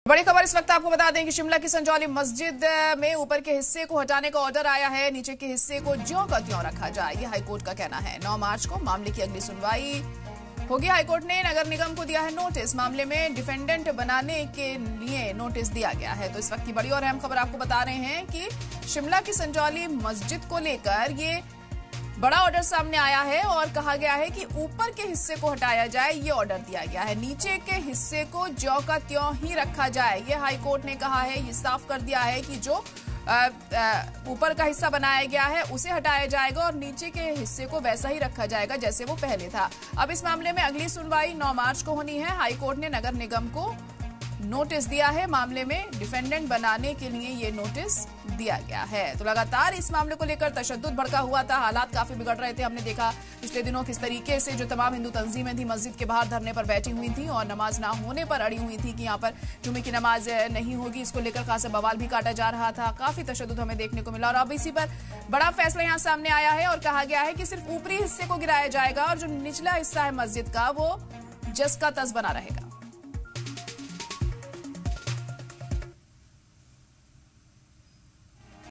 बड़ी खबर इस वक्त आपको बता दें कि शिमला की संजौली मस्जिद में ऊपर के हिस्से को हटाने का ऑर्डर आया है। नीचे के हिस्से को ज्यों का त्यों रखा जाए, ये हाईकोर्ट का कहना है। 9 मार्च को मामले की अगली सुनवाई होगी। हाईकोर्ट ने नगर निगम को दिया है नोटिस। मामले में डिफेंडेंट बनाने के लिए नोटिस दिया गया है। तो इस वक्त की बड़ी और अहम खबर आपको बता रहे हैं कि शिमला की संजौली मस्जिद को लेकर ये बड़ा ऑर्डर सामने आया है और कहा गया है कि ऊपर के हिस्से को हटाया जाए, ये ऑर्डर दिया गया है। नीचे के हिस्से को ज्यों का त्यों ही रखा जाए, ये हाईकोर्ट ने कहा है। ये साफ कर दिया है कि जो ऊपर का हिस्सा बनाया गया है उसे हटाया जाएगा और नीचे के हिस्से को वैसा ही रखा जाएगा जैसे वो पहले था। अब इस मामले में अगली सुनवाई 9 मार्च को होनी है। हाईकोर्ट ने नगर निगम को नोटिस दिया है। मामले में डिफेंडेंट बनाने के लिए ये नोटिस दिया गया है। तो लगातार इस मामले को लेकर तशद्दुद भड़का हुआ था, हालात काफी बिगड़ रहे थे। हमने देखा पिछले दिनों किस तरीके से जो तमाम हिंदू तंजीमें थी मस्जिद के बाहर धरने पर बैठी हुई थी और नमाज ना होने पर अड़ी हुई थी कि यहाँ पर जुमे की नमाज नहीं होगी। इसको लेकर खासा बवाल भी काटा जा रहा था। काफी तशद्दुद हमें देखने को मिला और अब इसी पर बड़ा फैसला यहाँ सामने आया है और कहा गया है कि सिर्फ ऊपरी हिस्से को गिराया जाएगा और जो निचला हिस्सा है मस्जिद का वो जस का तस बना रहेगा।